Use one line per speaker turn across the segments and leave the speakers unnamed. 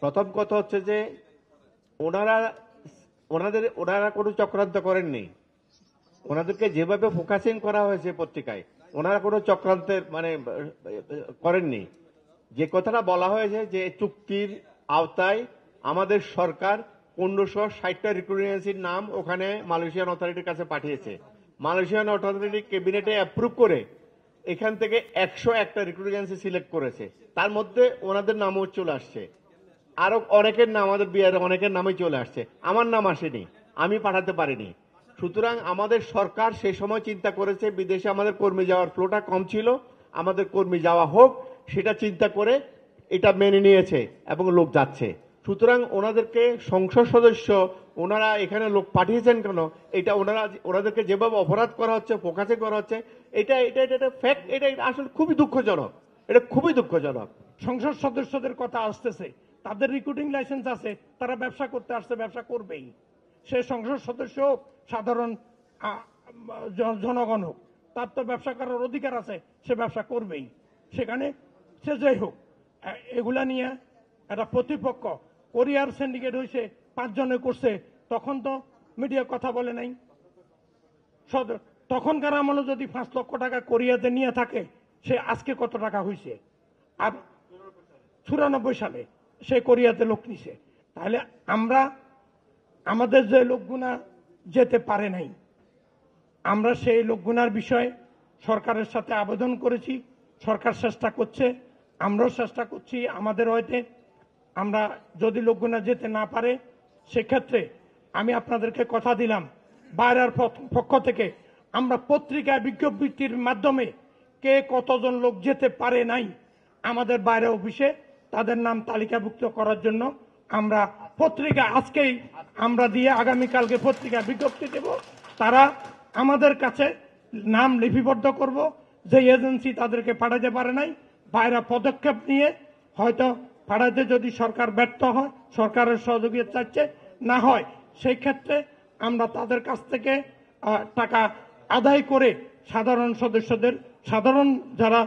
প্রথম কথা হচ্ছে যে ওনারা কোনো চক্রান্ত করেননি। ওনাদেরকে যেভাবে ফোকাসিং করা হয়েছে পত্রিকায়, ওনারা কোনো চক্রান্তের করেননি। যে কথাটা বলা হয়েছে যে চুক্তির আওতায় আমাদের সরকার 1560টা রিক্রুটিং এজেন্সির নাম ওখানে মালয়েশিয়ান অথরিটির কাছে পাঠিয়েছে। মালয়েশিয়ান অথরিটি ক্যাবিনেটে অ্যাপ্রুভ করে এখান থেকে 101টা রিক্রুটিং এজেন্সি সিলেক্ট করেছে। তার মধ্যে ওনাদের নামও চলে আসছে, আরো অনেকের নাম, আমাদের বিহারের অনেকের নামই চলে আসছে। আমার নাম আসেনি, আমি পাঠাতে পারিনি। সুতরাং আমাদের সরকার সেই সময় চিন্তা করেছে বিদেশে আমাদের কর্মী যাওয়ার ফ্লোটা কম ছিল, আমাদের কর্মী যাওয়া হোক, সেটা চিন্তা করে এটা মেনে নিয়েছে এবং লোক যাচ্ছে। সুতরাং ওনাদেরকে সংসদ সদস্য ওনারা এখানে লোক পাঠিয়েছেন কেন, এটা ওনাদেরকে যেভাবে অপরাধ করা হচ্ছে, ফোকাসে করা হচ্ছে, এটা এটা এটা ফ্যাক্ট, এটা আসলে খুবই দুঃখজনক। এটা খুবই দুঃখজনক।
সংসদ সদস্যদের কথা আসতেছে, তাদের রিক্রুটিং লাইসেন্স আছে, তারা ব্যবসা করতে আসছে, ব্যবসা করবেই। সে সংসদ সদস্য হোক, সাধারণ জনগণ হোক, তার তো ব্যবসা করার অধিকার আছে, সে ব্যবসা করবেই। সেখানে সে যাই হোক, এগুলা নিয়ে একটা প্রতিপক্ষ কোরিয়ার সিন্ডিকেট হয়েছে, 5 জনে করছে, তখন তো মিডিয়া কথা বলে নাই। তখনকার আমলে যদি 5 লক্ষ টাকা কোরিয়াতে নিয়ে থাকে, সে আজকে কত টাকা হয়েছে? আর 94 সালে সে কোরিয়াতে লোক নিছে। তাহলে আমরা আমাদের যে লোকগুনা যেতে পারে নাই, আমরা সেই লোকগুনার বিষয়ে সরকারের সাথে আবেদন করেছি। সরকার চেষ্টা করছে, আমরাও চেষ্টা করছি আমাদের হয়তো। আমরা যদি লোকগুনা যেতে না পারে, সেক্ষেত্রে আমি আপনাদেরকে কথা দিলাম, বাইরের পক্ষ থেকে আমরা পত্রিকায় বিজ্ঞপ্তির মাধ্যমে কে কতজন লোক যেতে পারে নাই আমাদের বাইরে অফিসে তাদের নাম তালিকাভুক্ত করার জন্য আমরা পত্রিকা আজকেই আমরা দিয়ে আগামীকালকে পত্রিকা বিজ্ঞপ্তি দেব। তারা আমাদের কাছে নাম লিপিবদ্ধ করব, যে এজেন্সি তাদেরকে পাঠাতে পারে নাই, বাইরে পদক্ষেপ নিয়ে হয়তো পাঠাতে যদি সরকার ব্যর্থ হয়, সরকারের সহযোগিতা চাচ্ছে, না হয় সেই ক্ষেত্রে আমরা তাদের কাছ থেকে টাকা আদায় করে সাধারণ সদস্যদের, সাধারণ যারা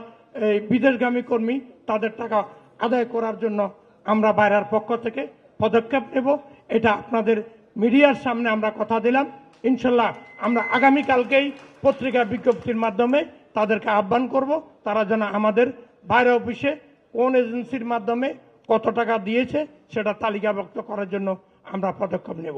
বিদেশগামী কর্মী, তাদের টাকা আদায় করার জন্য আমরা বাইরের পক্ষ থেকে পদক্ষেপ নেব। এটা আপনাদের মিডিয়ার সামনে আমরা কথা দিলাম। ইনশাল্লাহ আমরা আগামীকালকেই পত্রিকা বিজ্ঞপ্তির মাধ্যমে তাদেরকে আহ্বান করব, তারা যেন আমাদের বাইরে অফিসে কোন এজেন্সির মাধ্যমে কত টাকা দিয়েছে সেটা তালিকাভুক্ত করার জন্য আমরা পদক্ষেপ নেব।